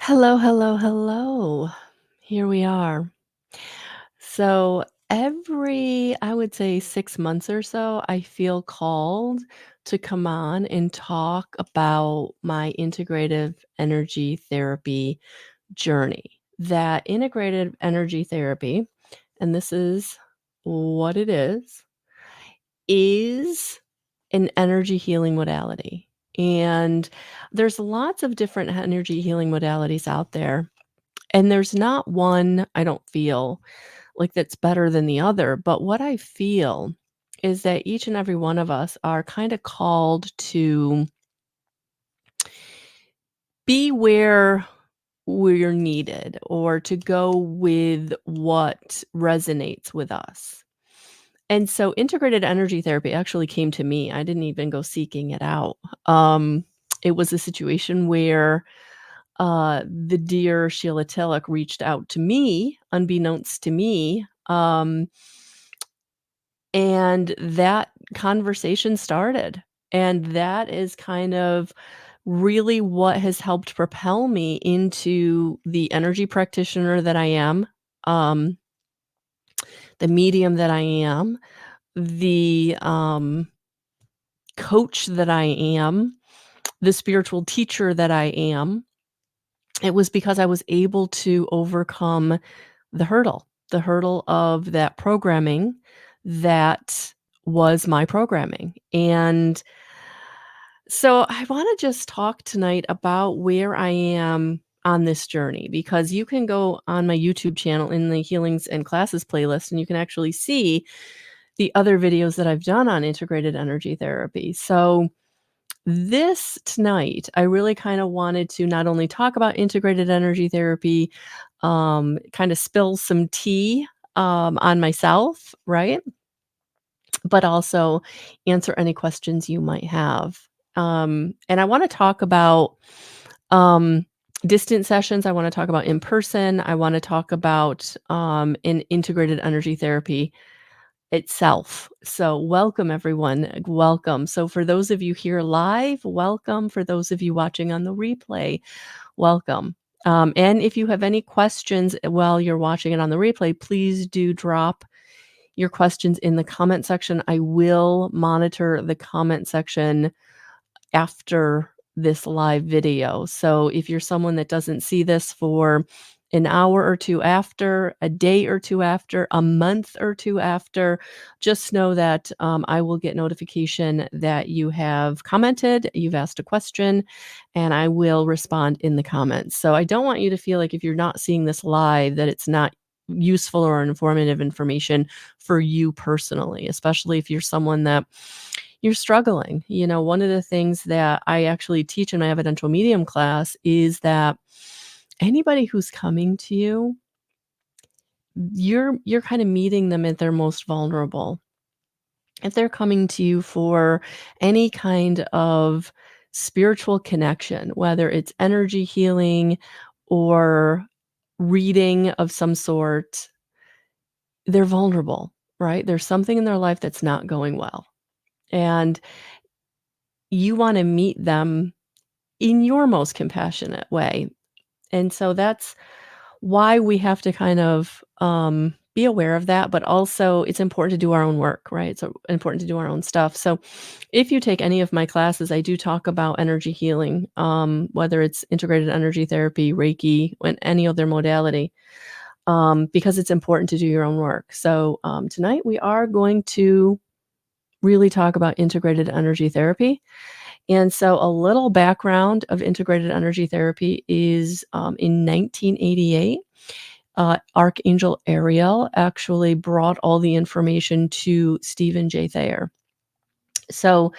Hello, hello, hello. Here we are. So every, I would say 6 months or so, I feel called to come on and talk about my integrative energy therapy journey. That integrated energy therapy, and this is what it is an energy healing modality. And there's lots of different energy healing modalities out there. And there's not one, I don't feel, like, that's better than the other, but what I feel is that each and every one of us are kinda called to be where we're needed or to go with what resonates with us. And so integrated energy therapy actually came to me. I didn't even go seeking it out. It was a situation where the dear Sheila Tillich reached out to me, unbeknownst to me, and that conversation started. And that is kind of really what has helped propel me into the energy practitioner that I am, um, the medium that I am, the coach that I am, the spiritual teacher that I am. It was because I was able to overcome the hurdle of that programming that was my programming. And so I want to just talk tonight about where I am on this journey because you can go on my YouTube channel in the healings and classes playlist and you can actually see the other videos that I've done on integrated energy therapy. So this tonight, I really kind of wanted to not only talk about integrated energy therapy, kind of spill some tea on myself, right? But also answer any questions you might have. And I want to talk about um, distant sessions. I want to talk about in person. I want to talk about in integrated energy therapy itself. So, welcome everyone. Welcome. So, for those of you here live, welcome. For those of you watching on the replay, welcome. And if you have any questions while you're watching it on the replay, please do drop your questions in the comment section. I will monitor the comment section after this live video. So if you're someone that doesn't see this for an hour or two after, a day or two after, a month or two after, just know that I will get notification that you have commented, you've asked a question, and I will respond in the comments. So I don't want you to feel like if you're not seeing this live, that it's not useful or informative information for you personally, especially if you're someone that you're struggling. You know, one of the things that I actually teach in my evidential medium class is that anybody who's coming to you, you're kind of meeting them at their most vulnerable. If they're coming to you for any kind of spiritual connection, whether it's energy healing or reading of some sort, they're vulnerable, right? There's something in their life that's not going well. And you want to meet them in your most compassionate way. And so that's why we have to kind of be aware of that, but also it's important to do our own work, right? So important to do our own stuff. So if you take any of my classes, I do talk about energy healing, whether it's integrated energy therapy, Reiki, and any other modality, because it's important to do your own work. So tonight we are going to really talk about integrated energy therapy. And so a little background of integrated energy therapy is in 1988, Archangel Ariel actually brought all the information to Stephen J. Thayer. So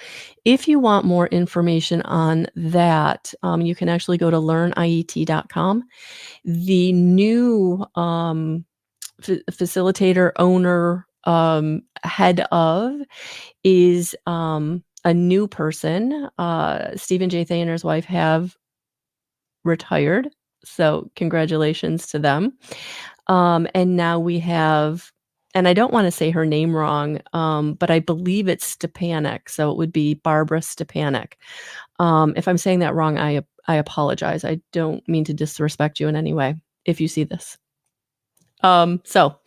if you want more information on that, you can actually go to learniet.com. The new facilitator, owner, head of is a new person. Stephen J. Thayer and his wife have retired, so congratulations to them. And now we have and I don't wanna say her name wrong, but I believe it's Stepanek, so it would be Barbara Stepanek. If I'm saying that wrong, I apologize. I don't mean to disrespect you in any way if you see this. So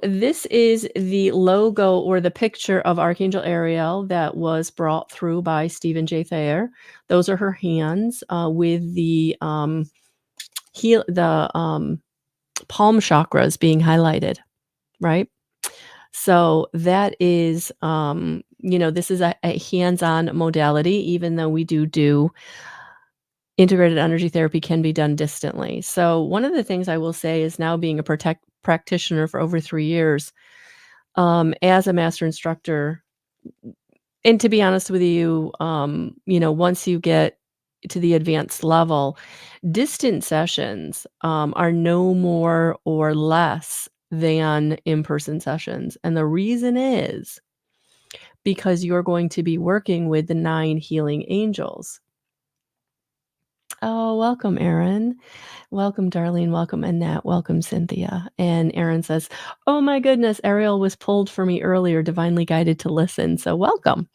this is the logo or the picture of Archangel Ariel that was brought through by Stephen J. Thayer. Those are her hands, with the, palm chakras being highlighted, right? So that is, this is a hands-on modality, even though we do integrated energy therapy can be done distantly. So one of the things I will say is now being a practitioner for over 3 years, as a master instructor, and to be honest with you, once you get to the advanced level, distant sessions, are no more or less than in-person sessions, and the reason is because you're going to be working with the 9 healing angels. Oh, welcome, Erin. Welcome, Darlene. Welcome, Annette. Welcome, Cynthia. And Erin says, "Oh my goodness, Ariel was pulled for me earlier, divinely guided to listen." So welcome.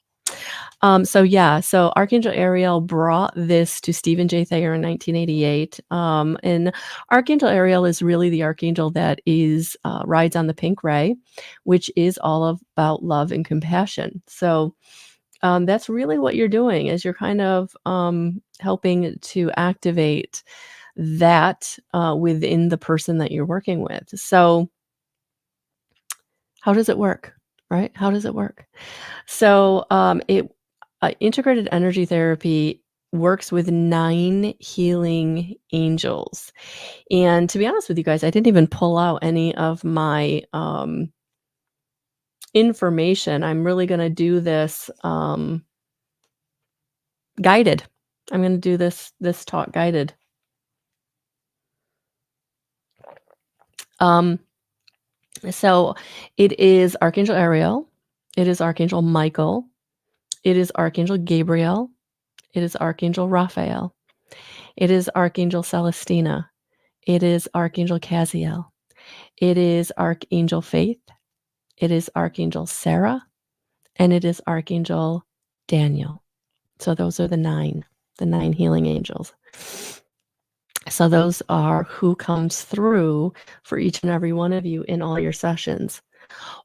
So Archangel Ariel brought this to Stephen J. Thayer in 1988. And Archangel Ariel is really the archangel that is rides on the pink ray, which is all about love and compassion. So that's really what you're doing is you're kind of helping to activate that within the person that you're working with. So how does it work? Right? How does it work? So it integrated energy therapy works with 9 healing angels. And to be honest with you guys, I didn't even pull out any of my information. I'm really going to do this guided. I'm going to do this talk guided. So it is Archangel Ariel, it is Archangel Michael, it is Archangel Gabriel, it is Archangel Raphael, it is Archangel Celestina, it is Archangel Caziel, it is Archangel Faith, it is Archangel Sarah, and it is Archangel Daniel. So those are the 9 healing angels. So those are who comes through for each and every one of you in all your sessions.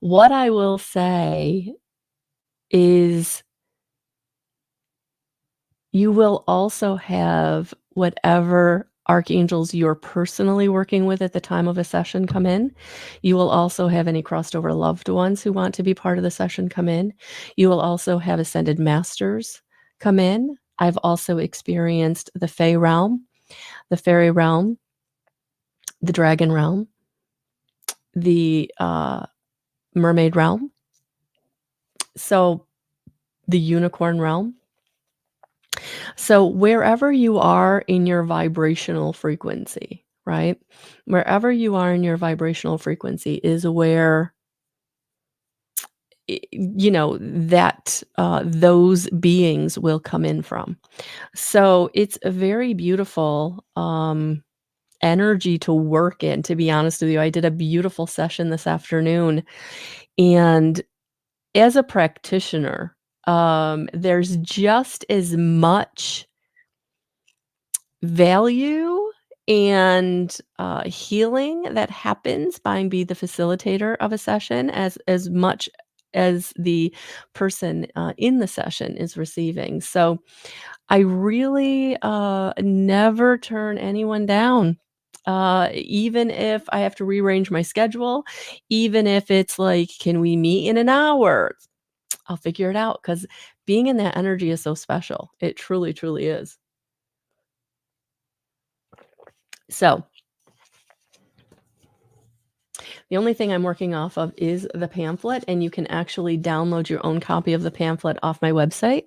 What I will say is you will also have whatever archangels you're personally working with at the time of a session come in. You will also have any crossed over loved ones who want to be part of the session come in. You will also have ascended masters come in. I've also experienced the Fey realm, the fairy realm, the dragon realm, the mermaid realm, so the unicorn realm. So wherever you are in your vibrational frequency, right? Wherever you are in your vibrational frequency is where that those beings will come in from. So it's a very beautiful energy to work in, to be honest with you. I did a beautiful session this afternoon, and as a practitioner, there's just as much value and healing that happens by being the facilitator of a session as much as the person in the session is receiving. So I really never turn anyone down. Even if I have to rearrange my schedule, even if it's like, can we meet in an hour? I'll figure it out because being in that energy is so special. It truly, truly is. So the only thing I'm working off of is the pamphlet, and you can actually download your own copy of the pamphlet off my website,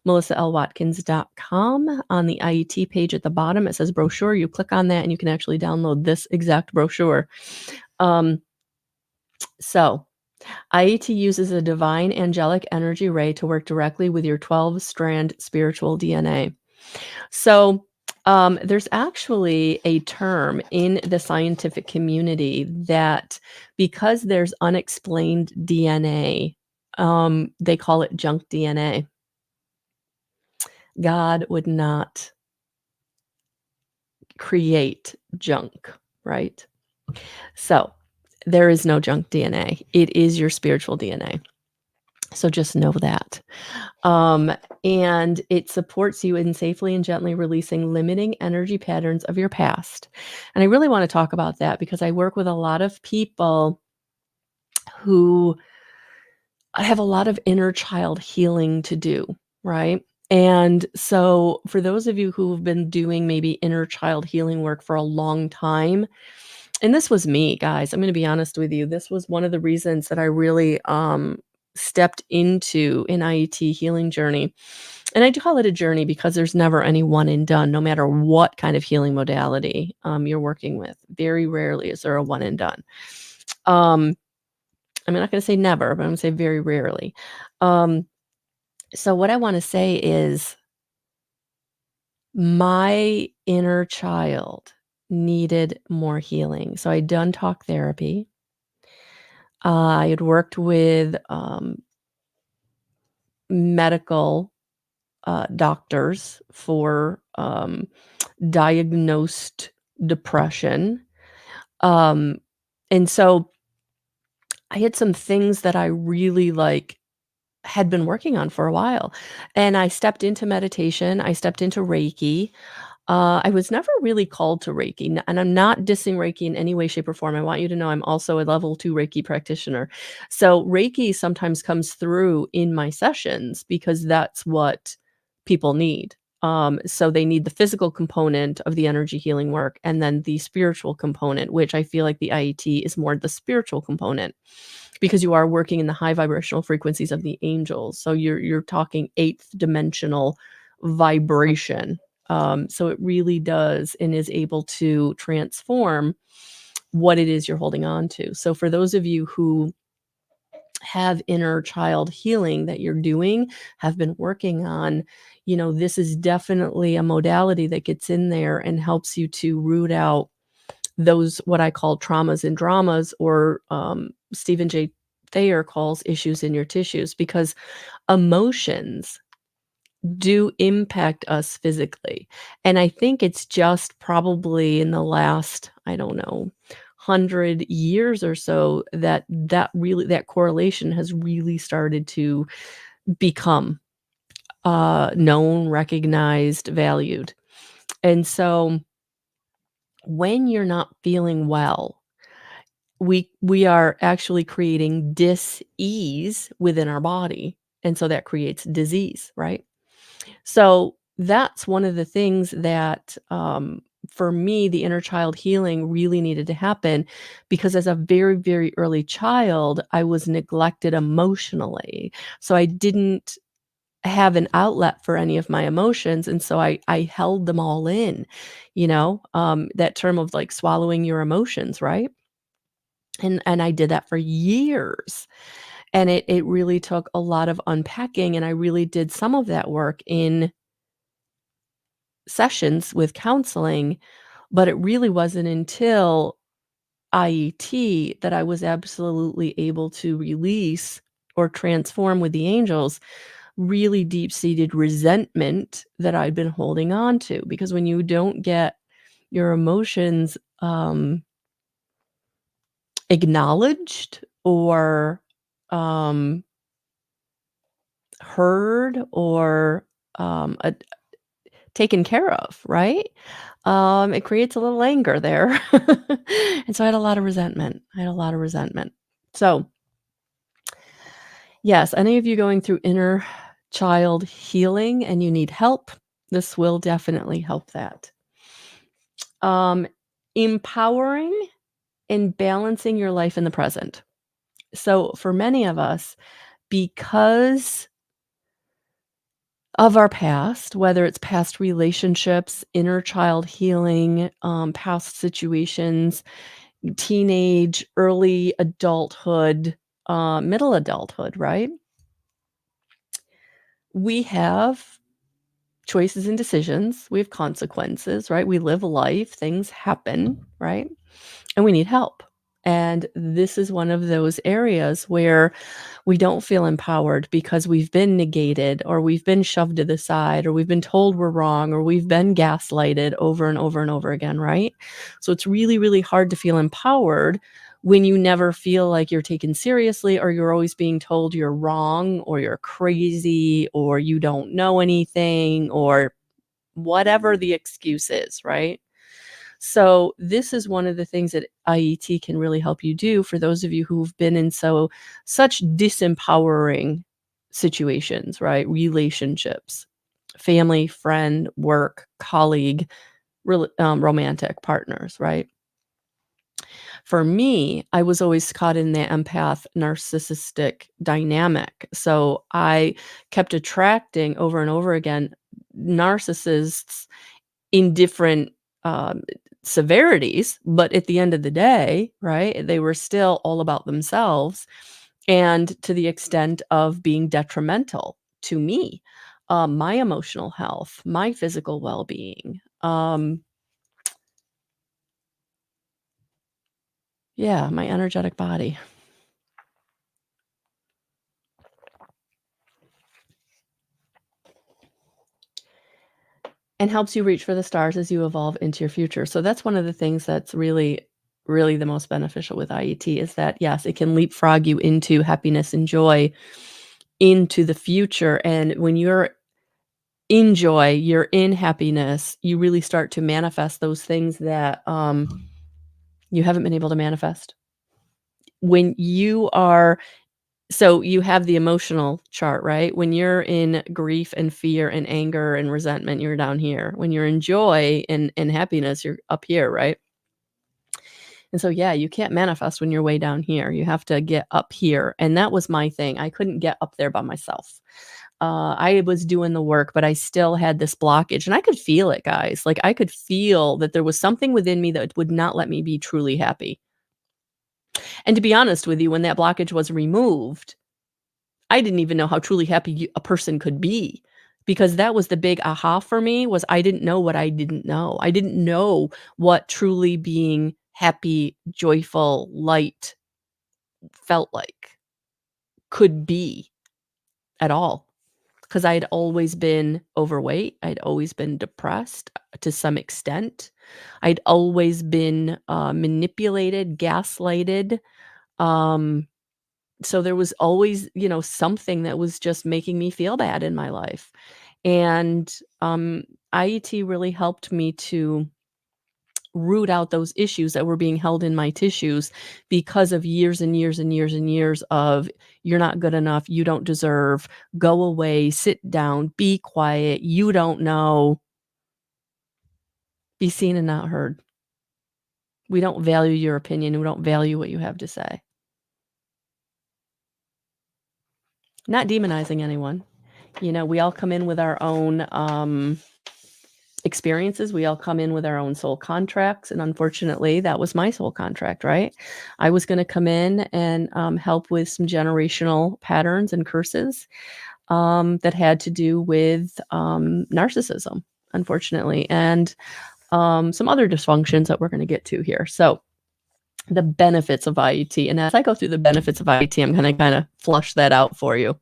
melissalwatkins.com. On the IET page at the bottom, it says brochure. You click on that, and you can actually download this exact brochure. So IET uses a divine angelic energy ray to work directly with your 12-strand spiritual DNA. So There's actually a term in the scientific community that because there's unexplained DNA, they call it junk DNA. God would not create junk, right? So there is no junk DNA. It is your spiritual DNA. So just know that. Um, and it supports you in safely and gently releasing limiting energy patterns of your past. And I really want to talk about that because I work with a lot of people who have a lot of inner child healing to do, right? And so, for those of you who have been doing maybe inner child healing work for a long time, and this was me, guys. I'm gonna be honest with you. This was one of the reasons that I really, stepped into an IET healing journey. And I do call it a journey because there's never any one and done, no matter what kind of healing modality, you're working with. Very rarely is there a one and done. Um, I'm not gonna say never, but I'm gonna say very rarely. Um, so what I wanna say is my inner child needed more healing. So I'd done talk therapy. I had worked with, medical, doctors for, diagnosed depression, um, and so I had some things that I really, had been working on for a while, and I stepped into meditation, I stepped into Reiki. I was never really called to Reiki, and I'm not dissing Reiki in any way, shape, or form. I want you to know I'm also a level 2 Reiki practitioner. So Reiki sometimes comes through in my sessions because that's what people need. So they need the physical component of the energy healing work and then the spiritual component, which I feel like the IET is more the spiritual component because you are working in the high vibrational frequencies of the angels. So you're talking eighth dimensional vibration. So it really does and is able to transform what it is you're holding on to. So for those of you who have inner child healing that you're doing, have been working on, this is definitely a modality that gets in there and helps you to root out those what I call traumas and dramas, or Stephen J. Thayer calls issues in your tissues, because emotions do impact us physically. And I think it's just probably in the last, I don't know, 100 years or so that correlation has really started to become known, recognized, valued. And so when you're not feeling well, we are actually creating dis-ease within our body, and so that creates disease, right? So that's one of the things that, for me, the inner child healing really needed to happen because as a very, very early child, I was neglected emotionally. So I didn't have an outlet for any of my emotions. And so I held them all in, that term of like swallowing your emotions, right? And I did that for years. And it really took a lot of unpacking. And I really did some of that work in sessions with counseling, but it really wasn't until IET that I was absolutely able to release or transform with the angels really deep-seated resentment that I'd been holding on to. Because when you don't get your emotions acknowledged or um, heard or taken care of, right? It creates a little anger there. And so I had a lot of resentment. I had a lot of resentment. So, yes, any of you going through inner child healing and you need help, this will definitely help that. Um, Empowering and balancing your life in the present. So, for many of us, because of our past, whether it's past relationships, inner child healing, past situations, teenage, early adulthood, middle adulthood, right? We have choices and decisions, we have consequences, right? We live life, things happen, right? And we need help. And this is one of those areas where we don't feel empowered because we've been negated or we've been shoved to the side or we've been told we're wrong or we've been gaslighted over and over and over again, right? So it's really, really hard to feel empowered when you never feel like you're taken seriously or you're always being told you're wrong or you're crazy or you don't know anything or whatever the excuse is, right? So this is one of the things that IET can really help you do for those of you who've been in such disempowering situations, right? Relationships, family, friend, work, colleague, romantic partners, right? For me, I was always caught in the empath narcissistic dynamic. So I kept attracting over and over again narcissists in different, um, severities, but at the end of the day, right, they were still all about themselves and to the extent of being detrimental to me, my emotional health, my physical well-being, yeah, my energetic body. And helps you reach for the stars as you evolve into your future. So that's one of the things that's really, really the most beneficial with IET is that, yes, it can leapfrog you into happiness and joy into the future. And when you're in joy, you're in happiness, you really start to manifest those things that you haven't been able to manifest. When you are So you have the emotional chart, right? When you're in grief and fear and anger and resentment, you're down here. When you're in joy and happiness, you're up here, right? And so, yeah, you can't manifest when you're way down here. You have to get up here. And that was my thing. I couldn't get up there by myself. I was doing the work, but I still had this blockage and I could feel it, guys. Like I could feel that there was something within me that would not let me be truly happy. And to be honest with you, when that blockage was removed, I didn't even know how truly happy a person could be because that was the big aha for me was I didn't know what I didn't know. I didn't know what truly being happy, joyful, light felt like, could be at all. Because I'd always been overweight. I'd always been depressed to some extent. I'd always been manipulated, gaslighted. Um, So there was always, something that was just making me feel bad in my life. And IET really helped me to root out those issues that were being held in my tissues because of years and years and years and years of you're not good enough, you don't deserve, go away, sit down, be quiet, you don't know, be seen and not heard. We don't value your opinion, we don't value what you have to say. Not demonizing anyone. We all come in with our own, experiences. We all come in with our own soul contracts, and unfortunately, that was my soul contract, right? I was gonna come in and, help with some generational patterns and curses, that had to do with, narcissism, unfortunately, and, some other dysfunctions that we're gonna get to here. So, the benefits of IET, and as I go through the benefits of IET, I'm gonna kinda flush that out for you.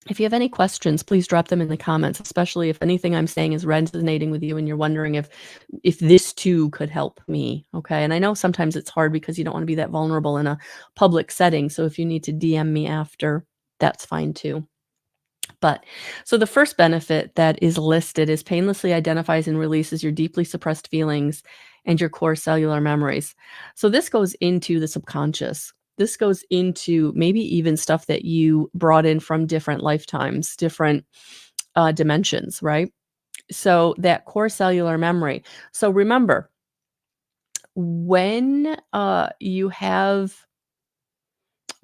If you have any questions, please drop them in the comments, especially if anything I'm saying is resonating with you and you're wondering if this too could help me, okay? And I know sometimes it's hard because you don't wanna be that vulnerable in a public setting, so if you need to DM me after, that's fine too. But so the first benefit that is listed is painlessly identifies and releases your deeply suppressed feelings and your core cellular memories. So this goes into the subconscious. This goes into maybe even stuff that you brought in from different lifetimes, different dimensions, right? So that core cellular memory. So remember, when you have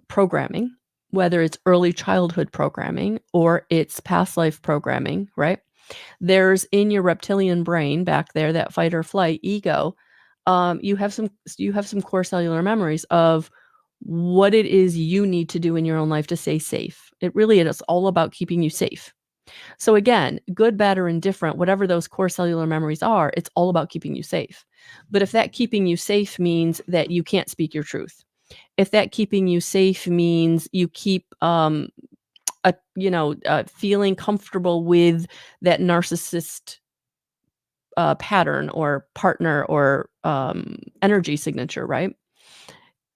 programming, whether it's early childhood programming or it's past life programming, right? There's in your reptilian brain back there, that fight or flight ego, you have some core cellular memories of what it is you need to do in your own life to stay safe. It really is all about keeping you safe. So again, good, bad, or indifferent, whatever those core cellular memories are, it's all about keeping you safe. But if that keeping you safe means that you can't speak your truth, if that keeping you safe means you keep feeling comfortable with that narcissist pattern or partner or energy signature, right?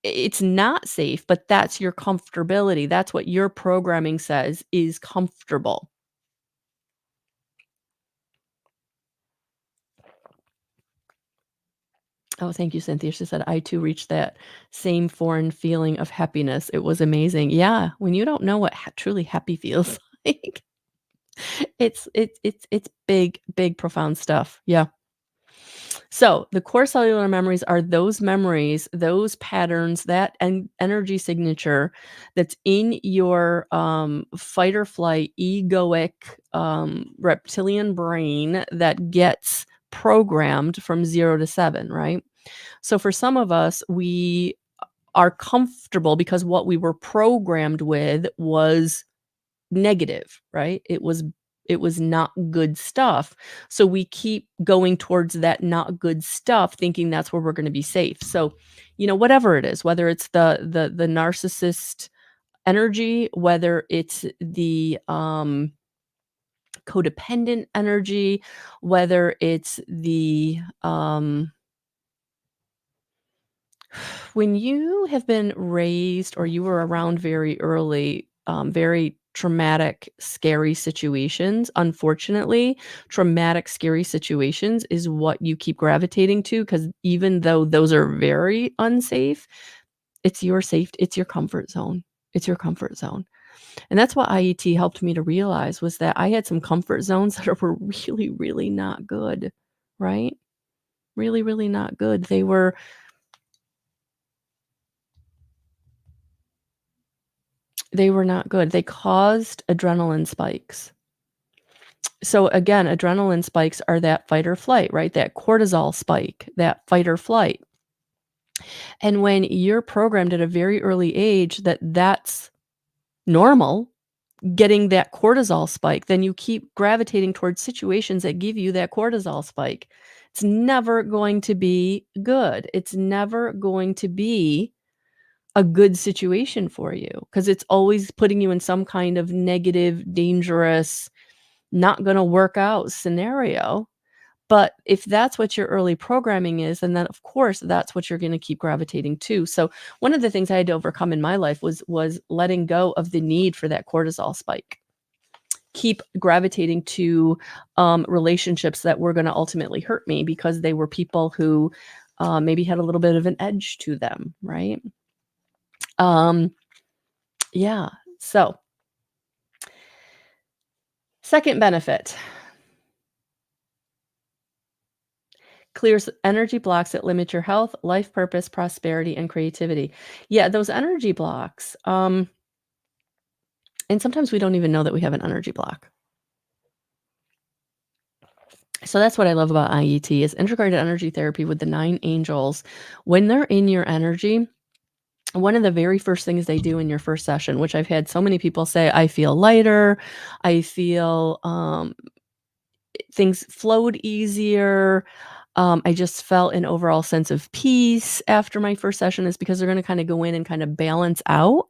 It's not safe, but that's your comfortability. That's what your programming says is comfortable. Oh, thank you, Cynthia. She said, I too reached that same foreign feeling of happiness. It was amazing. Yeah, when you don't know what truly happy feels like, it's big, big, profound stuff. Yeah. So the core cellular memories are those memories, those patterns, that energy signature that's in your fight or flight, egoic reptilian brain that gets programmed from 0 to 7, right? So for some of us, we are comfortable because what we were programmed with was negative, right? It was not good stuff. So we keep going towards that not good stuff thinking that's where we're going to be safe. So, whatever it is, whether it's the narcissist energy, whether it's the codependent energy, whether it's the when you have been raised or you were around very early, very traumatic, scary situations, unfortunately, traumatic, scary situations is what you keep gravitating to because even though those are very unsafe, it's your comfort zone. It's your comfort zone. And that's what IET helped me to realize was that I had some comfort zones that were really, really not good, right? Really, really not good. They were not good. They caused adrenaline spikes. So again, adrenaline spikes are that fight or flight, right? That cortisol spike, that fight or flight. And when you're programmed at a very early age that that's normal, getting that cortisol spike, then you keep gravitating towards situations that give you that cortisol spike. It's never going to be good. It's never going to be a good situation for you because it's always putting you in some kind of negative, dangerous, not gonna work out scenario. But if that's what your early programming is, then of course, that's what you're gonna keep gravitating to. So one of the things I had to overcome in my life was letting go of the need for that cortisol spike. Keep gravitating to, relationships that were gonna ultimately hurt me because they were people who, maybe had a little bit of an edge to them, right? Um, yeah. So, second benefit, clears energy blocks that limit your health, life purpose, prosperity, and creativity. Yeah, those energy blocks, and sometimes we don't even know that we have an energy block. So that's what I love about IET is integrated energy therapy with the 9 angels. When they're in your energy, one of the very first things they do in your first session, which I've had so many people say, I feel lighter, I feel things flowed easier. I just felt an overall sense of peace after my first session is because they're going to kind of go in and kind of balance out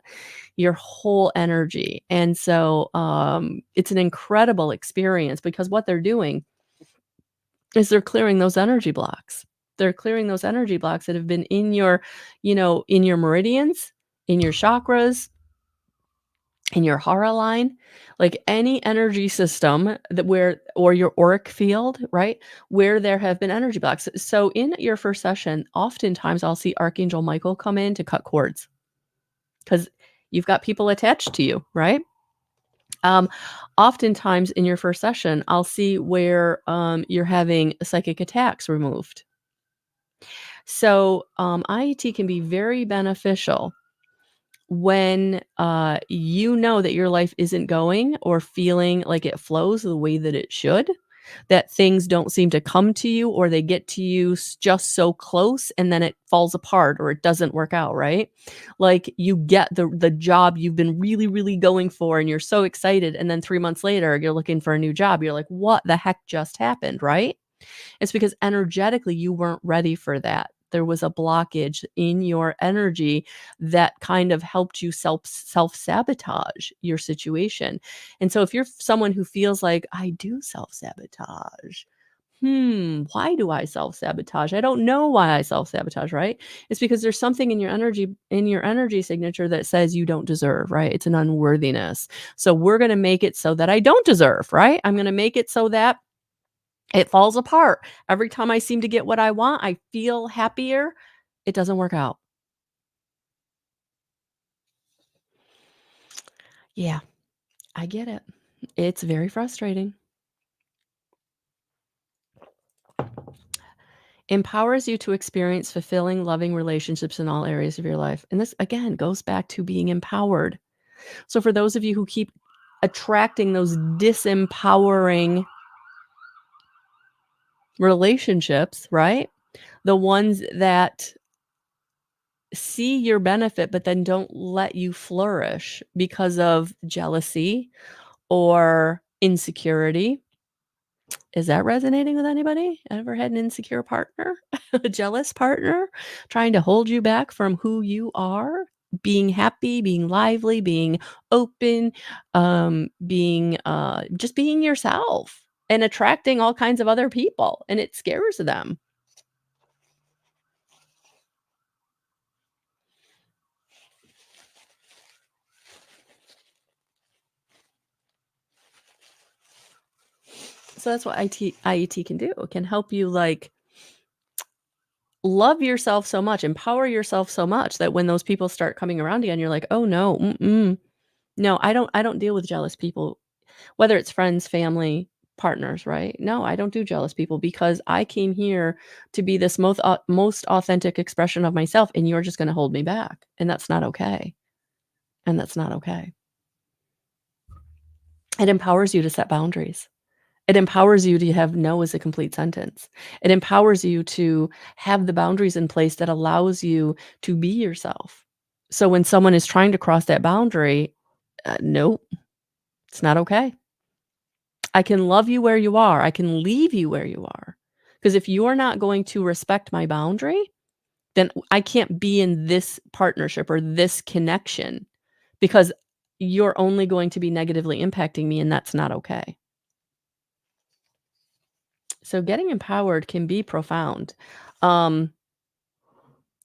your whole energy. And so it's an incredible experience because what they're doing is they're clearing those energy blocks. They're clearing those energy blocks that have been in your, in your meridians, in your chakras, in your hara line, like any energy system that where or your auric field, right? Where there have been energy blocks. So in your first session, oftentimes I'll see Archangel Michael come in to cut cords because you've got people attached to you, right? Um, Oftentimes in your first session, I'll see where you're having psychic attacks removed. So IET can be very beneficial when you know that your life isn't going or feeling like it flows the way that it should. that things don't seem to come to you or they get to you just so close and then it falls apart or it doesn't work out, right? Like you get the job you've been really, really going for and you're so excited. And then 3 months later, you're looking for a new job. You're like, what the heck just happened, right? It's because energetically you weren't ready for that. There was a blockage in your energy that kind of helped you self-sabotage your situation. And so if you're someone who feels like, "I do self-sabotage. Why do I self-sabotage? I don't know why I self-sabotage," right? It's because there's something in your energy signature that says you don't deserve, right? It's an unworthiness. So we're gonna make it so that I don't deserve, right? I'm gonna make it so that it falls apart. Every time I seem to get what I want, I feel happier. It doesn't work out. Yeah, I get it. It's very frustrating. Empowers you to experience fulfilling, loving relationships in all areas of your life. And this, again, goes back to being empowered. So, for those of you who keep attracting those disempowering relationships, right? The ones that see your benefit, but then don't let you flourish because of jealousy or insecurity. Is that resonating with anybody? Ever had an insecure partner? A jealous partner trying to hold you back from who you are? Being happy, being lively, being open, being just being yourself and attracting all kinds of other people, and it scares them. So that's what IET can do. It can help you like love yourself so much, empower yourself so much that when those people start coming around again, you're like, "Oh no, no, I don't deal with jealous people." Whether it's friends, family, partners, right? No, I don't do jealous people because I came here to be this most authentic expression of myself, and you're just going to hold me back, and that's not okay. And that's not okay. It empowers you to set boundaries. It empowers you to have no as a complete sentence. It empowers you to have the boundaries in place that allows you to be yourself. So when someone is trying to cross that boundary, nope, it's not okay. I can love you where you are. I can leave you where you are. Because if you're not going to respect my boundary, then I can't be in this partnership or this connection because you're only going to be negatively impacting me, and that's not okay. So getting empowered can be profound. Um,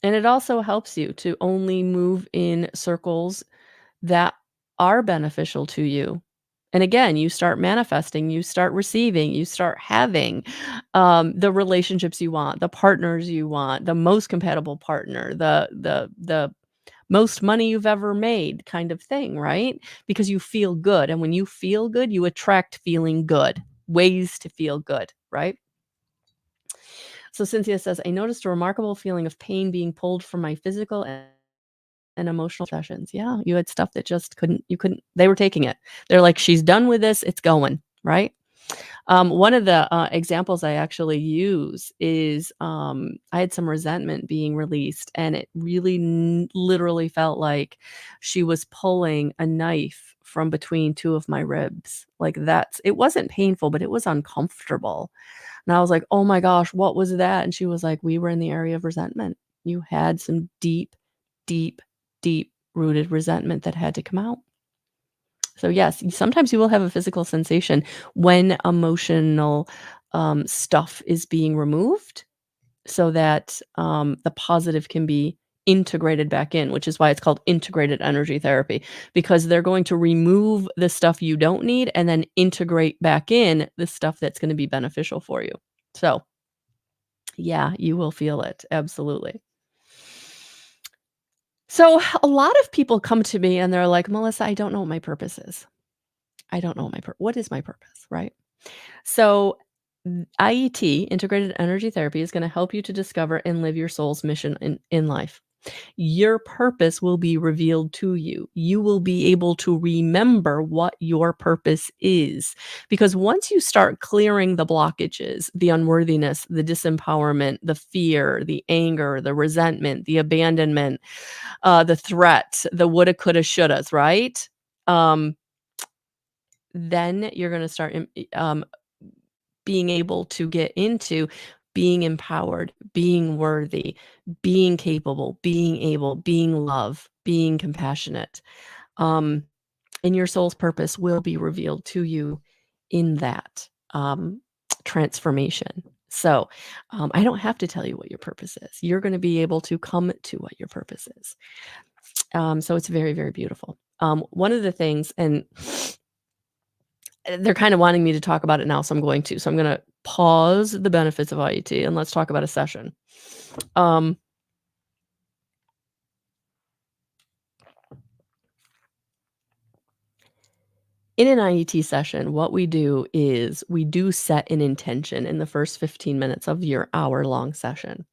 and it also helps you to only move in circles that are beneficial to you. And again, you start manifesting, you start receiving, you start having the relationships you want, the partners you want, the most compatible partner, the most money you've ever made kind of thing, right? Because you feel good. And when you feel good, you attract feeling good, ways to feel good, right? So Cynthia says, I noticed a remarkable feeling of pain being pulled from my physical and emotional sessions. Yeah, you had stuff that just couldn't, they were taking it. They're like, she's done with this, it's going, right? One of the examples I actually use is I had some resentment being released, and it really literally felt like she was pulling a knife from between two of my ribs. Like it wasn't painful, but it was uncomfortable. And I was like, "Oh my gosh, what was that?" And she was like, "We were in the area of resentment. You had some deep, deep, deep rooted resentment that had to come out." So yes, sometimes you will have a physical sensation when emotional stuff is being removed so that the positive can be integrated back in, which is why it's called integrated energy therapy, because they're going to remove the stuff you don't need and then integrate back in the stuff that's going to be beneficial for you. So yeah, you will feel it. Absolutely. So a lot of people come to me and they're like, Melissa, I don't know what my purpose is. I don't know what is my purpose, right? So IET, integrated energy therapy, is going to help you to discover and live your soul's mission in life. Your purpose will be revealed to you. You will be able to remember what your purpose is. Because once you start clearing the blockages, the unworthiness, the disempowerment, the fear, the anger, the resentment, the abandonment, the threat, the woulda, coulda, shouldas, right? Um, then you're going to start being able to get into being empowered, being worthy, being capable, being able, being love, being compassionate. Um, and your soul's purpose will be revealed to you in that transformation. So I don't have to tell you what your purpose is. You're going to be able to come to what your purpose is. So it's very, very beautiful. One of the things, and they're kind of wanting me to talk about it now, so I'm going to. So I'm gonna pause the benefits of IET and let's talk about a session. Um, in an IET session, what we do is we do set an intention in the first 15 minutes of your hour-long session.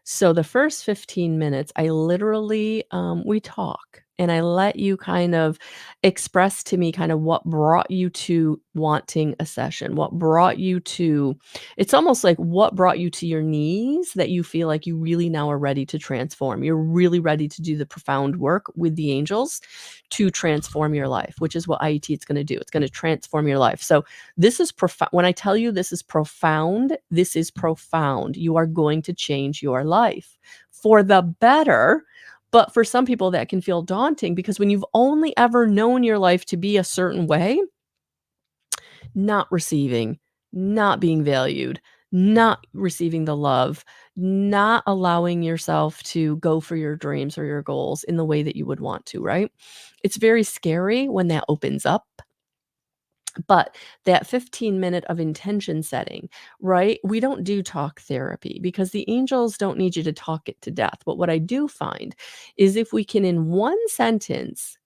So the first 15 minutes, I literally, we talk and I let you kind of express to me kind of what brought you to wanting a session, what brought you to, it's almost like what brought you to your knees that you feel like you really now are ready to transform. You're really ready to do the profound work with the angels to transform your life, which is what IET is going to do. It's going to transform your life. So this is profound. When I tell you this is profound, this is profound. You are going to change your life for the better. But for some people, that can feel daunting because when you've only ever known your life to be a certain way, not receiving, not being valued, not receiving the love, not allowing yourself to go for your dreams or your goals in the way that you would want to, right? It's very scary when that opens up. But that 15-minute of intention setting, right? We don't do talk therapy because the angels don't need you to talk it to death. But what I do find is if we can, in one sentence,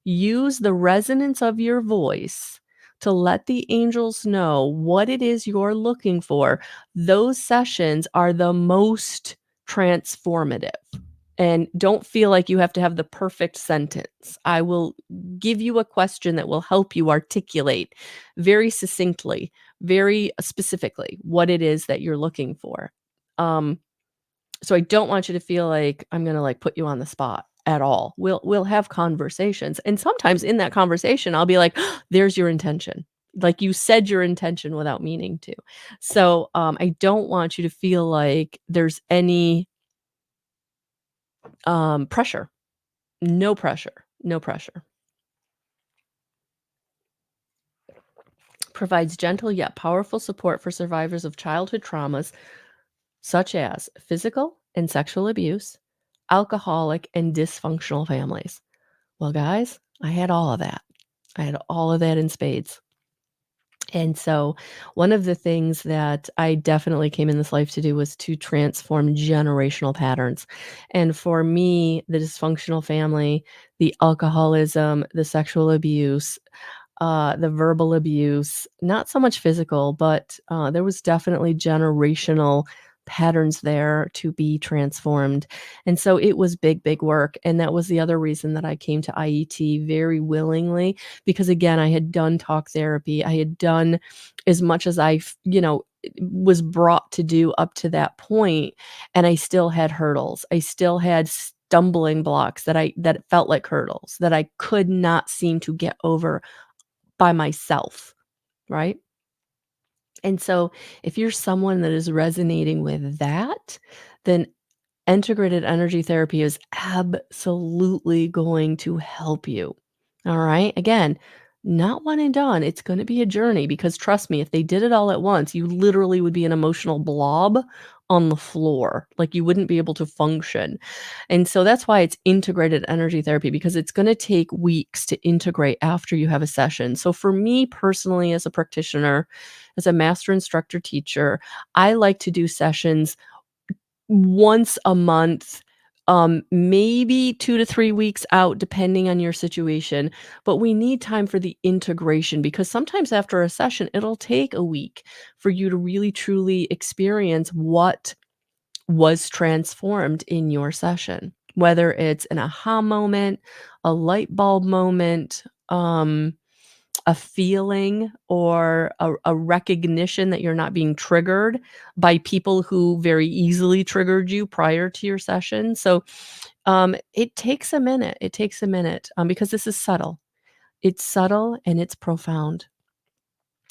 use the resonance of your voice to let the angels know what it is you're looking for, those sessions are the most transformative. And don't feel like you have to have the perfect sentence. I will give you a question that will help you articulate very succinctly, very specifically what it is that you're looking for. Um, so I don't want you to feel like I'm gonna like put you on the spot at all. We'll have conversations. And sometimes in that conversation, I'll be like, there's your intention. Like you said your intention without meaning to. So I don't want you to feel like there's any pressure. No pressure. No pressure. Provides gentle yet powerful support for survivors of childhood traumas such as physical and sexual abuse, alcoholic and dysfunctional families. Well, guys, I had all of that. I had all of that in spades. And so, one of the things that I definitely came in this life to do was to transform generational patterns. And for me, the dysfunctional family, the alcoholism, the sexual abuse, the verbal abuse, not so much physical, but there was definitely generational patterns there to be transformed. And so it was big, big work. And that was the other reason that I came to IET very willingly, because again, I had done talk therapy. I had done as much as was brought to do up to that point, and I still had hurdles. I still had stumbling blocks that felt like hurdles that I could not seem to get over by myself, right? And so if you're someone that is resonating with that, then integrated energy therapy is absolutely going to help you. All right. Again, not one and done. It's going to be a journey because trust me, if they did it all at once, you literally would be an emotional blob on the floor. Like you wouldn't be able to function. And so that's why it's integrated energy therapy because it's going to take weeks to integrate after you have a session. So for me personally, as a practitioner, as a master instructor teacher, I like to do sessions once a month, maybe 2 to 3 weeks out, depending on your situation, but we need time for the integration because sometimes after a session, it'll take a week for you to really truly experience what was transformed in your session. whether it's an aha moment, a light bulb moment, a feeling or a recognition that you're not being triggered by people who very easily triggered you prior to your session. So, it takes a minute. It takes a minute, because this is subtle. It's subtle and it's profound.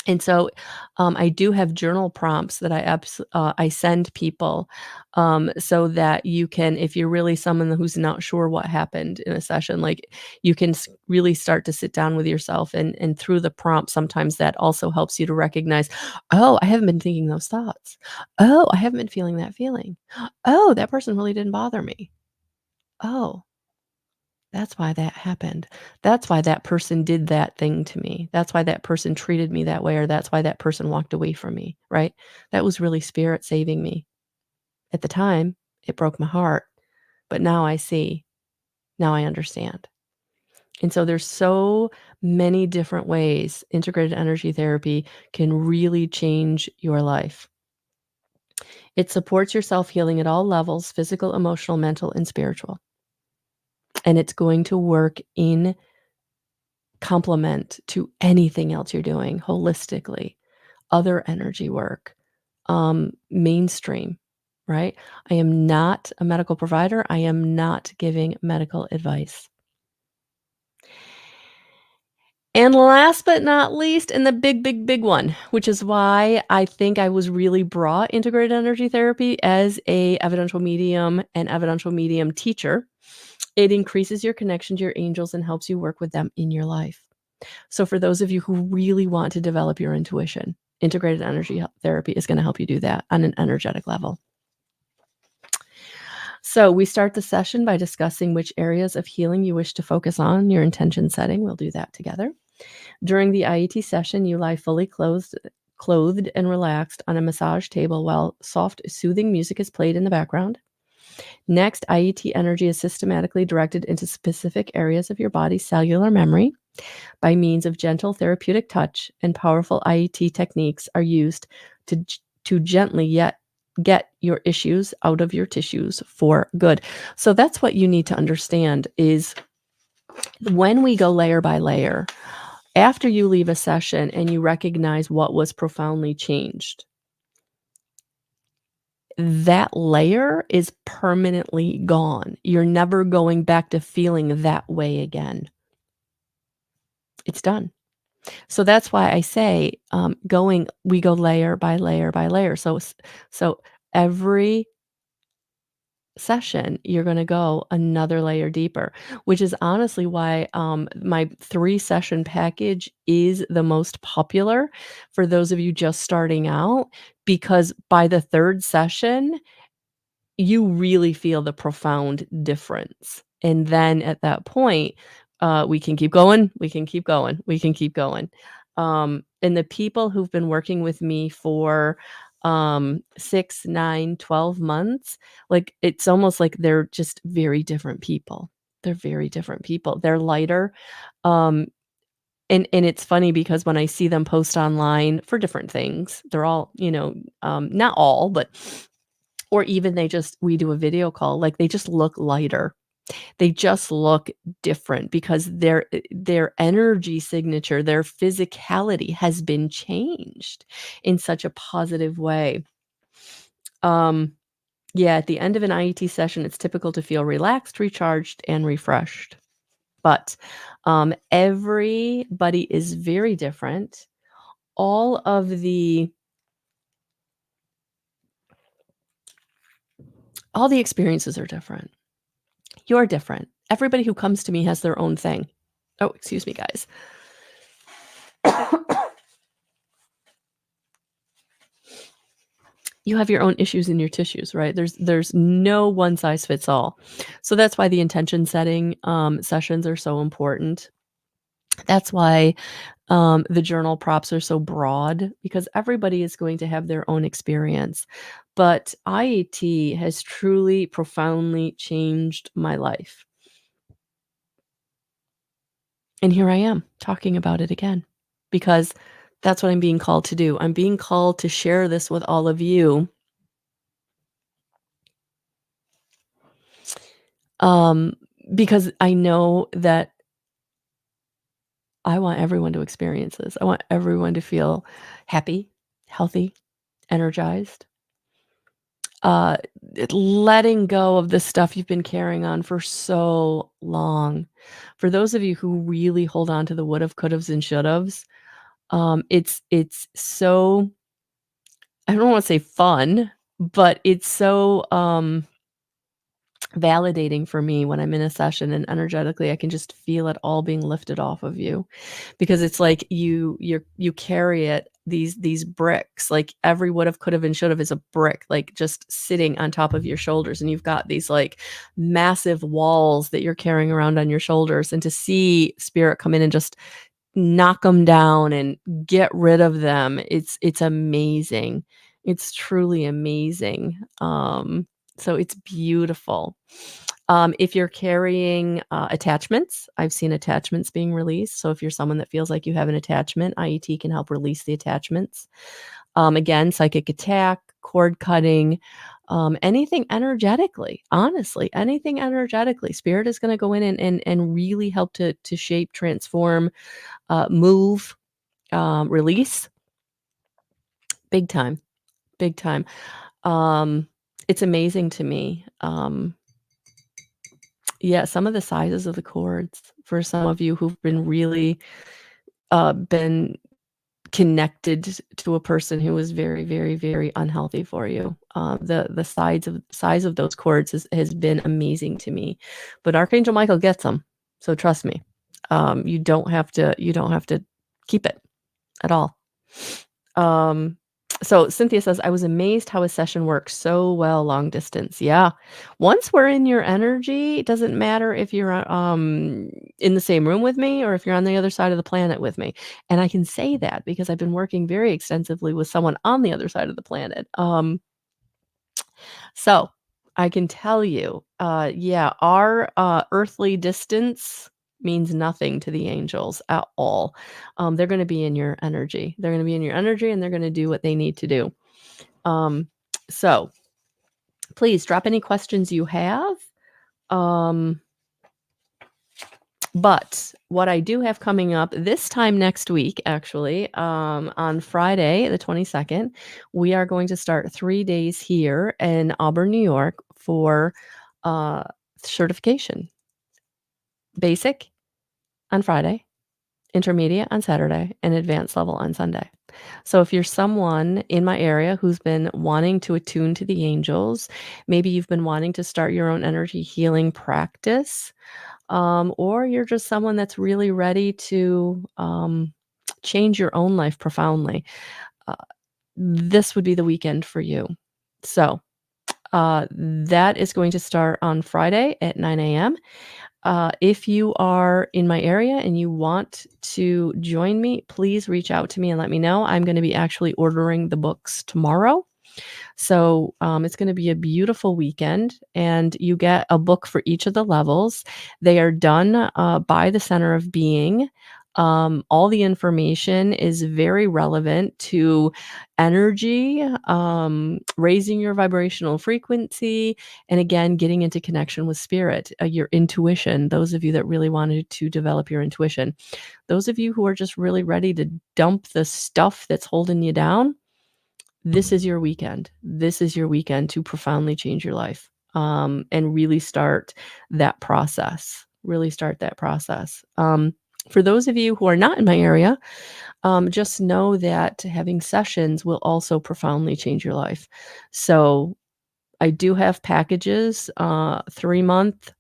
And so, I do have journal prompts that I send people, so that you can, if you're really someone who's not sure what happened in a session, like, you can really start to sit down with yourself, and through the prompt, sometimes that also helps you to recognize, "Oh, I haven't been thinking those thoughts. Oh, I haven't been feeling that feeling. Oh, that person really didn't bother me. Oh, that's why that happened. That's why that person did that thing to me. That's why that person treated me that way, or that's why that person walked away from me, right? That was really spirit saving me. At the time, it broke my heart, but now I see, now I understand." And so there's so many different ways integrated energy therapy can really change your life. It supports your self-healing at all levels, physical, emotional, mental, and spiritual. And it's going to work in complement to anything else you're doing holistically, other energy work, mainstream, right? I am not a medical provider. I am not giving medical advice. And last but not least, and the big, big, big one, which is why I think I was really brought integrated energy therapy as a evidential medium and evidential medium teacher. It increases your connection to your angels and helps you work with them in your life. So for those of you who really want to develop your intuition, integrated energy therapy is going to help you do that on an energetic level. So we start the session by discussing which areas of healing you wish to focus on, your intention setting. We'll do that together. During the IET session, you lie fully clothed and relaxed on a massage table while soft, soothing music is played in the background. Next, IET energy is systematically directed into specific areas of your body's cellular memory. By means of gentle therapeutic touch and powerful IET techniques are used to gently yet get your issues out of your tissues for good. So that's what you need to understand is when we go layer by layer, after you leave a session and you recognize what was profoundly changed, that layer is permanently gone. You're never going back to feeling that way again. It's done. So that's why I say, we go layer by layer by layer. So every session, you're gonna go another layer deeper, which is honestly why, my 3-session package is the most popular for those of you just starting out, because by the 3rd session, you really feel the profound difference. And then at that point, we can keep going, we can keep going, we can keep going. And the people who've been working with me for 6, 9, 12 months, like it's almost like they're just very different people. They're very different people. They're lighter. Um, and it's funny because when I see them post online for different things, they're all, not all, but or even we do a video call, like, they just look lighter. They just look different because their energy signature, their physicality has been changed in such a positive way. Um, yeah, at the end of an IET session, it's typical to feel relaxed, recharged, and refreshed. But, everybody is very different. All of the all the experiences are different. You're different. Everybody who comes to me has their own thing. Oh, excuse me, guys. You have your own issues in your tissues, right? There's no one size fits all. So that's why the intention setting, sessions are so important. That's why, the journal props are so broad because everybody is going to have their own experience. But IET has truly profoundly changed my life. And here I am talking about it again because that's what I'm being called to do. I'm being called to share this with all of you. um, because I know that I want everyone to experience this. I want everyone to feel happy, healthy, energized, uh, letting go of the stuff you've been carrying on for so long. For those of you who really hold on to the would have, could haves, and should haves, it's so, I don't wanna say fun, but it's so, validating for me when I'm in a session and energetically I can just feel it all being lifted off of you, because it's like you carry it, these bricks, like every would have, could have, and should have is a brick, like just sitting on top of your shoulders, and you've got these like massive walls that you're carrying around on your shoulders, and to see spirit come in and just knock them down and get rid of them, it's amazing. It's truly amazing. So it's beautiful. If you're carrying, attachments, I've seen attachments being released, so if you're someone that feels like you have an attachment, IET can help release the attachments. Again, psychic attack, cord cutting, anything energetically, honestly, anything energetically. Spirit is gonna go in and really help to shape, transform, move, release, big time, big time. Um, it's amazing to me. Yeah, some of the sizes of the cords for some of you who've been really, been connected to a person who was very, very, very unhealthy for you. The size of those cords has been amazing to me, but Archangel Michael gets them, so trust me. You don't have to keep it at all. Um, so Cynthia says, "I was amazed how a session works so well long distance." Yeah. Once we're in your energy, it doesn't matter if you're, in the same room with me or if you're on the other side of the planet with me. And I can say that because I've been working very extensively with someone on the other side of the planet. So I can tell you, yeah, our, earthly distance means nothing to the angels at all. They're gonna be in your energy. They're gonna be in your energy, and they're gonna do what they need to do. Um, so please drop any questions you have. Um, but what I do have coming up this time next week, actually, on Friday, the 22nd, we are going to start 3 days here in Auburn, New York for, uh, certification. Basic on Friday, intermediate on Saturday, and advanced level on Sunday. So if you're someone in my area who's been wanting to attune to the angels, maybe you've been wanting to start your own energy healing practice, or you're just someone that's really ready to change your own life profoundly, uh, this would be the weekend for you. So that is going to start on Friday at 9 a.m. If you are in my area and you want to join me, please reach out to me and let me know. I'm going to be actually ordering the books tomorrow. So it's going to be a beautiful weekend, and you get a book for each of the levels. They are done by the Center of Being. All the information is very relevant to energy, raising your vibrational frequency, and again, getting into connection with spirit, your intuition. Those of you that really wanted to develop your intuition, those of you who are just really ready to dump the stuff that's holding you down, this is your weekend. This is your weekend to profoundly change your life, and really start that process. Really start that process. For those of you who are not in my area, just know that having sessions will also profoundly change your life. So I do have packages, 3 month,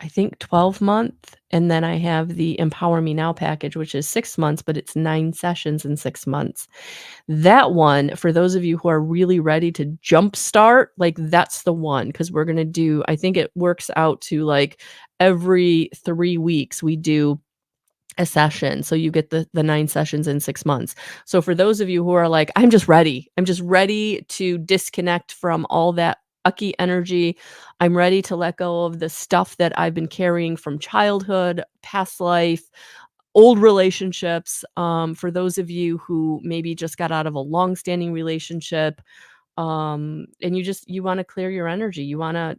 I think 12-month, and then I have the Empower Me Now package, which is 6 months, but it's 9 sessions in 6 months. That one, for those of you who are really ready to jumpstart, like, that's the one, because we're gonna do, I think it works out to, like, every 3 weeks, we do a session, so you get the 9 sessions in 6 months. So for those of you who are like, "I'm just ready. I'm just ready to disconnect from all that ucky energy. I'm ready to let go of the stuff that I've been carrying from childhood, past life, old relationships." For those of you who maybe just got out of a long-standing relationship, and you wanna clear your energy, you wanna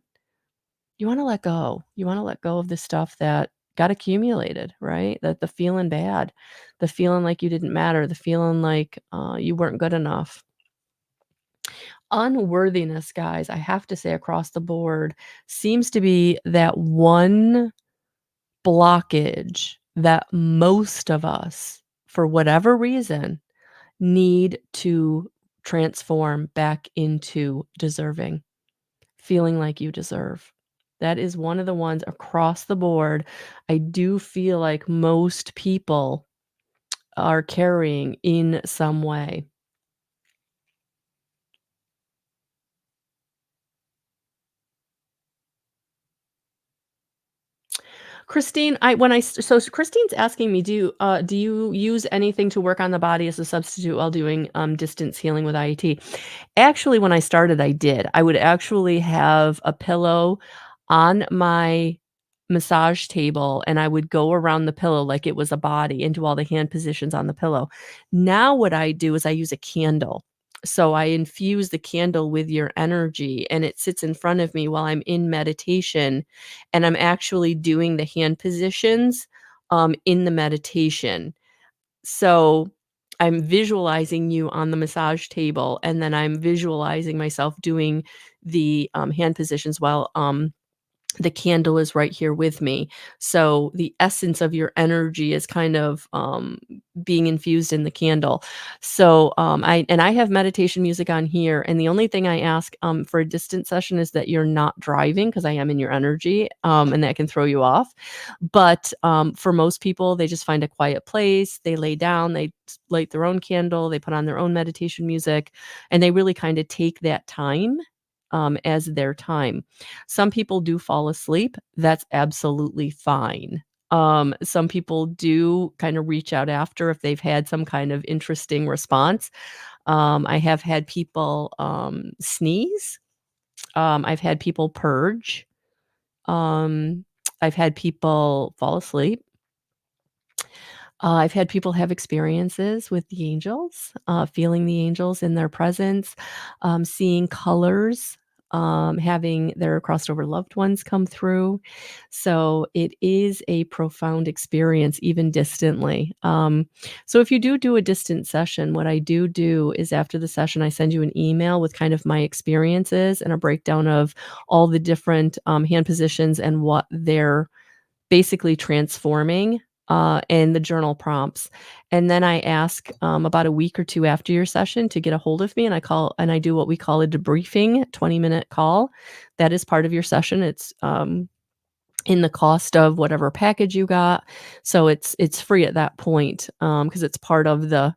you wanna let go. You wanna let go of the stuff that got accumulated, right? That the feeling bad, the feeling like you didn't matter, the feeling like, you weren't good enough. Unworthiness, guys, I have to say across the board, seems to be that one blockage that most of us, for whatever reason, need to transform back into deserving, feeling like you deserve. That is one of the ones across the board I do feel like most people are carrying in some way. Christine, I when I s so Christine's asking me, do you use anything to work on the body as a substitute while doing, distance healing with IET? Actually, when I started, I did. I would actually have a pillow on my massage table, and I would go around the pillow like it was a body and do all the hand positions on the pillow. Now what I do is I use a candle. So I infuse the candle with your energy, and it sits in front of me while I'm in meditation, and I'm actually doing the hand positions, in the meditation. So, I'm visualizing you on the massage table, and then I'm visualizing myself doing the, hand positions while, the candle is right here with me. So the essence of your energy is kind of being infused in the candle. So I have meditation music on here, and the only thing I ask for a distance session is that you're not driving because I am in your energy, and that can throw you off. But for most people, they just find a quiet place, they lay down, they light their own candle, they put on their own meditation music, and they really kind of take that time as their time. Some people do fall asleep. That's absolutely fine. Some people do kind of reach out after if they've had some kind of interesting response. I have had people sneeze. I've had people purge. Um, I've had people fall asleep. I've had people have experiences with the angels, feeling the angels in their presence, seeing colors, having their crossed over loved ones come through. So it is a profound experience, even distantly. So if you do a distant session, what I do is after the session, I send you an email with kind of my experiences and a breakdown of all the different hand positions and what they're basically transforming, and the journal prompts. And then I ask, about a week or 2 after your session to get a hold of me, and I do what we call a debriefing 20-minute call. That is part of your session. It's, in the cost of whatever package you got. So it's free at that point, because it's part of the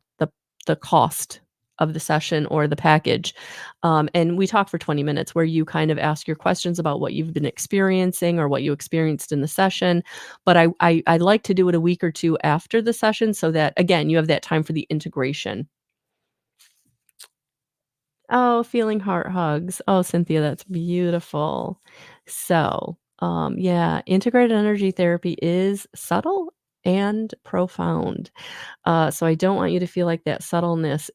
cost of the session or the package. And we talk for 20 minutes where you kind of ask your questions about what you've been experiencing or what you experienced in the session. But I like to do it a week or 2 after the session so that, again, you have that time for the integration. Oh, feeling heart hugs. Oh, Cynthia, that's beautiful. So, yeah, integrated energy therapy is subtle and profound. So I don't want you to feel like that subtleness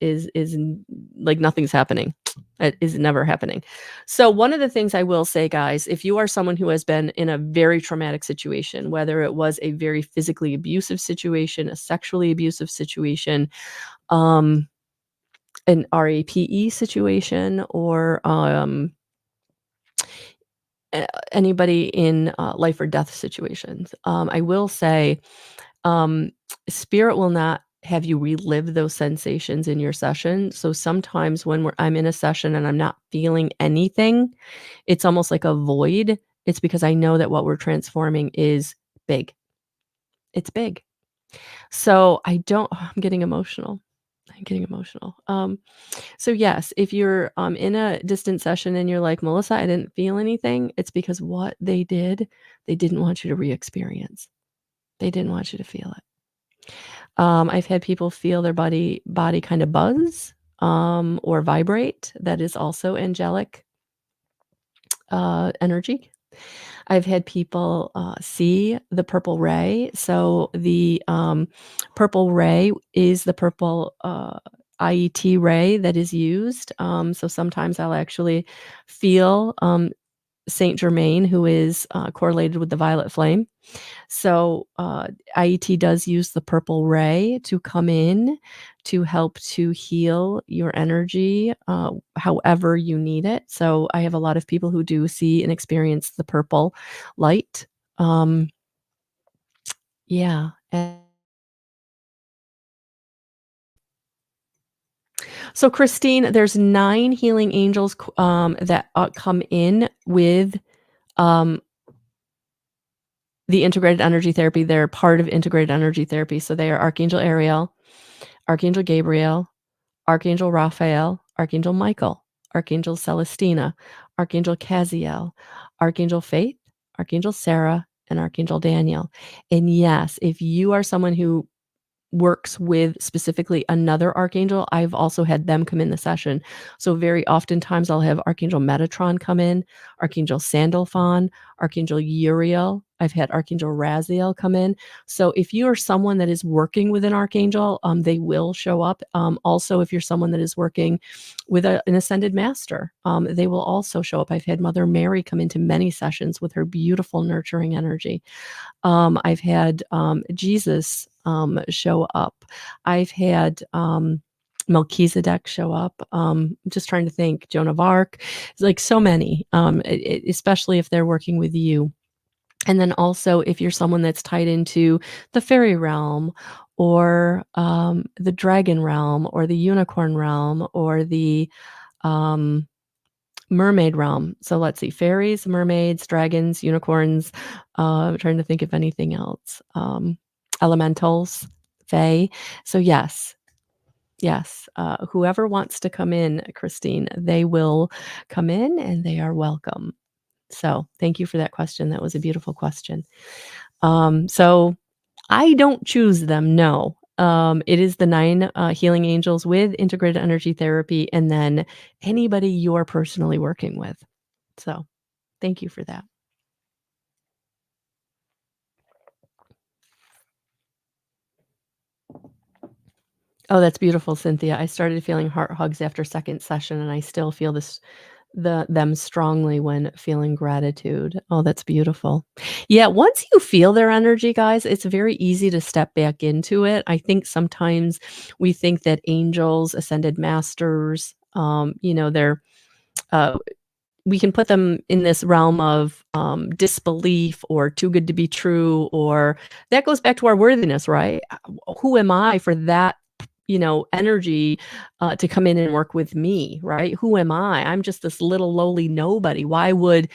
like nothing's happening. It is never happening. So one of the things I will say, guys, if you are someone who has been in a very traumatic situation, whether it was a very physically abusive situation, a sexually abusive situation, um, an RAPE situation, or anybody in life or death situations. I will say, um, spirit will not have you relive those sensations in your session. So sometimes when I'm in a session and I'm not feeling anything, it's almost like a void. It's because I know that what we're transforming is big. It's big. So I don't, I'm getting emotional. I'm getting emotional. So yes, if you're in a distant session and you're like, Melissa, I didn't feel anything, it's because what they did, they didn't want you to re-experience. They didn't want you to feel it. I've had people feel their body kind of buzz or vibrate. That is also angelic energy. I've had people see the purple ray. So the purple ray is the purple IET ray that is used. So sometimes I'll actually feel Saint Germain, who is, correlated with the violet flame. So, IET does use the purple ray to come in to help to heal your energy, however you need it. So, I have a lot of people who do see and experience the purple light. Um, yeah, and so, Christine, there's 9 healing angels, that, come in with, um, the integrated energy therapy. They're part of integrated energy therapy. So, they are Archangel Ariel, Archangel Gabriel, Archangel Raphael, Archangel Michael, Archangel Celestina, Archangel Caziel, Archangel Faith, Archangel Sarah, and Archangel Daniel. And yes, if you are someone who works with specifically another archangel, I've also had them come in the session. So very oftentimes I'll have Archangel Metatron come in, Archangel Sandalphon, Archangel Uriel. I've had Archangel Raziel come in. So if you are someone that is working with an archangel, they will show up. Also, if you're someone that is working with an ascended master, they will also show up. I've had Mother Mary come into many sessions with her beautiful nurturing energy. I've had, Jesus, show up. I've had, Melchizedek show up. I'm just trying to think, Joan of Arc, like so many, especially if they're working with you. And then also if you're someone that's tied into the fairy realm or, the dragon realm or the unicorn realm or the, um mermaid realm. So let's see, fairies, mermaids, dragons, unicorns, I'm trying to think of anything else. Elementals, fae. So yes, yes, whoever wants to come in, Christine, they will come in and they are welcome. So thank you for that question. That was a beautiful question. So I don't choose them, no. It is the 9, healing angels with integrated energy therapy and then anybody you're personally working with. So, thank you for that. Oh, that's beautiful, Cynthia. I started feeling heart hugs after second session, and I still feel them strongly when feeling gratitude. Oh, that's beautiful. Yeah, once you feel their energy, guys, it's very easy to step back into it. I think sometimes we think that angels, ascended masters, they're uh, we can put them in this realm of, disbelief or too good to be true, or that goes back to our worthiness, right? Who am I for that, energy, to come in and work with me, right? Who am I? I'm just this little lowly nobody. Why would,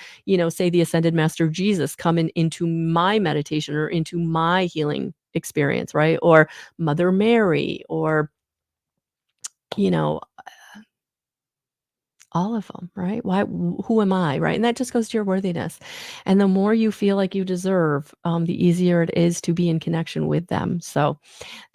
say the ascended master Jesus come into my meditation or into my healing experience, right? Or Mother Mary or, you know, all of them, right? Who am I, right? And that just goes to your worthiness. And the more you feel like you deserve, the easier it is to be in connection with them. So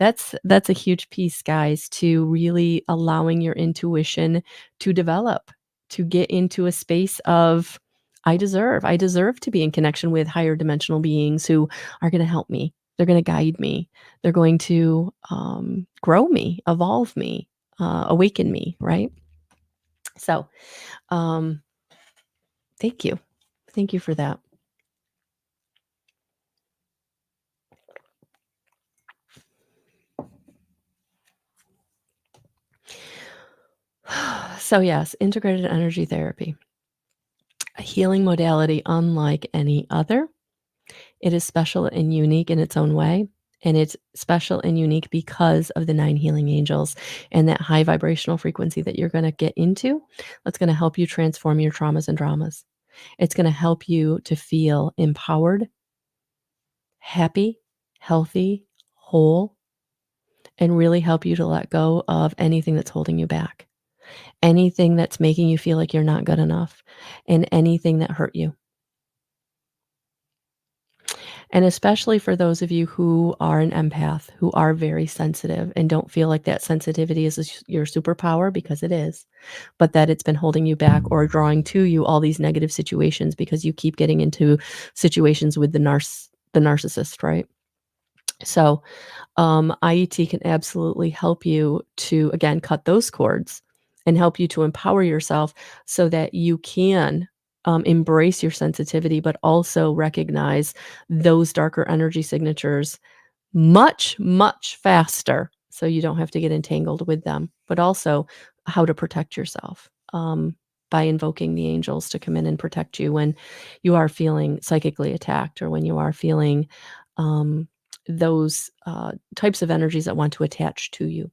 that's a huge piece, guys, to really allowing your intuition to develop, to get into a space of I deserve to be in connection with higher dimensional beings who are going to help me. They're going to guide me. They're going to grow me, evolve me, awaken me, right? So, um, thank you. Thank you for that. So, yes, integrated energy therapy, a healing modality unlike any other. It is special and unique in its own way. And it's special and unique because of the 9 healing angels and that high vibrational frequency that you're going to get into. That's going to help you transform your traumas and dramas. It's going to help you to feel empowered, happy, healthy, whole, and really help you to let go of anything that's holding you back. Anything that's making you feel like you're not good enough, and anything that hurt you. And especially for those of you who are an empath, who are very sensitive and don't feel like that sensitivity is your superpower, because it is, but that it's been holding you back or drawing to you all these negative situations because you keep getting into situations with the narcissist, right? So, IET can absolutely help you to, again, cut those cords and help you to empower yourself so that you can embrace your sensitivity, but also recognize those darker energy signatures much, much faster so you don't have to get entangled with them, but also how to protect yourself, by invoking the angels to come in and protect you when you are feeling psychically attacked or when you are feeling, those, types of energies that want to attach to you.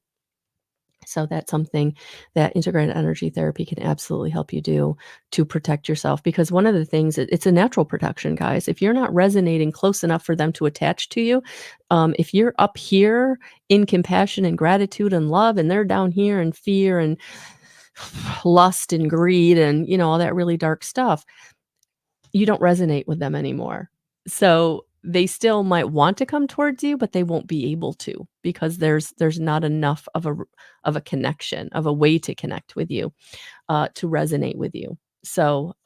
So that's something that integrated energy therapy can absolutely help you do to protect yourself, because one of the things it's a natural protection, guys. If you're not resonating close enough for them to attach to you, if you're up here in compassion and gratitude and love, and they're down here in fear and lust and greed and, all that really dark stuff, you don't resonate with them anymore. So they still might want to come towards you, but they won't be able to, because there's not enough of a connection, of a way to connect with you, to resonate with you. So,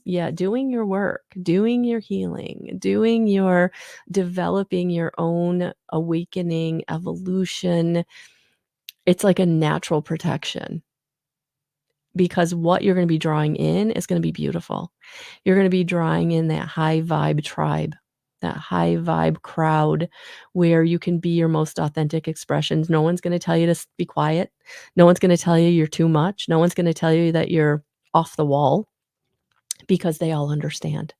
yeah, doing your work, doing your healing, doing your developing your own awakening, evolution, it's like a natural protection, because what you're gonna be drawing in is gonna be beautiful. You're gonna be drawing in that high vibe tribe, that high vibe crowd where you can be your most authentic expressions. No one's gonna tell you to be quiet. No one's gonna tell you you're too much. No one's gonna tell you that you're off the wall, because they all understand.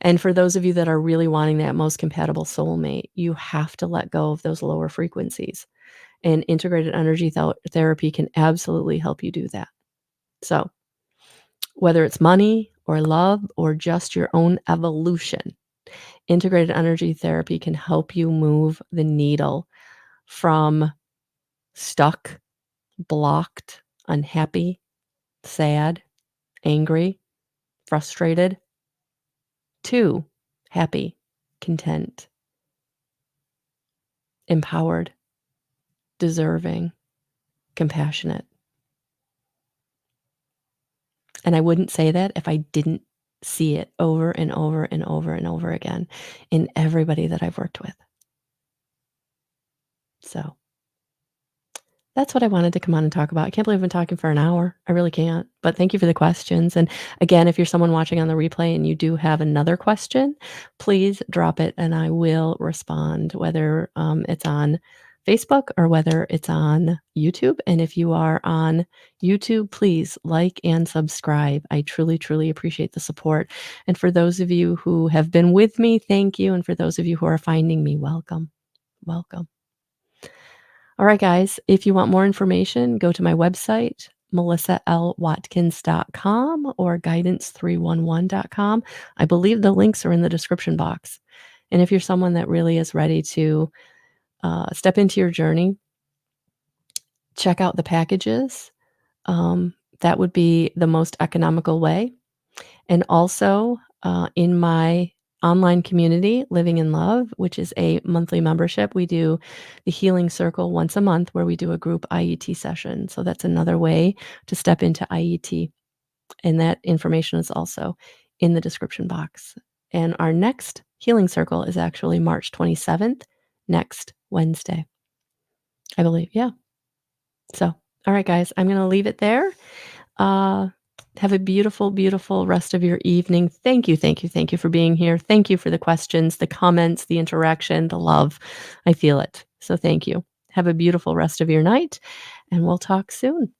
And for those of you that are really wanting that most compatible soulmate, you have to let go of those lower frequencies. And integrated energy therapy can absolutely help you do that. So, whether it's money or love or just your own evolution, integrated energy therapy can help you move the needle from stuck, blocked, unhappy, sad, angry, frustrated, to happy, content, empowered, deserving, compassionate. And I wouldn't say that if I didn't see it over and over and over and over again in everybody that I've worked with. So that's what I wanted to come on and talk about. I can't believe I've been talking for an hour. I really can't. But thank you for the questions. And again, if you're someone watching on the replay and you do have another question, please drop it and I will respond, whether it's on Facebook or whether it's on YouTube. And if you are on YouTube, please like and subscribe. I truly, truly appreciate the support. And for those of you who have been with me, thank you. And for those of you who are finding me, welcome. Welcome. All right, guys, if you want more information, go to my website, melissalwatkins.com or guidance311.com. I believe the links are in the description box. And if you're someone that really is ready to step into your journey, check out the packages. That would be the most economical way. And also, in my online community, Living in Love, which is a monthly membership, we do the Healing Circle once a month where we do a group IET session. So that's another way to step into IET. And that information is also in the description box. And our next Healing Circle is actually March 27th, next Wednesday, I believe. Yeah. So, all right, guys, I'm going to leave it there. Have a beautiful, beautiful rest of your evening. Thank you, thank you, thank you for being here. Thank you for the questions, the comments, the interaction, the love. I feel it. So thank you. Have a beautiful rest of your night, and we'll talk soon.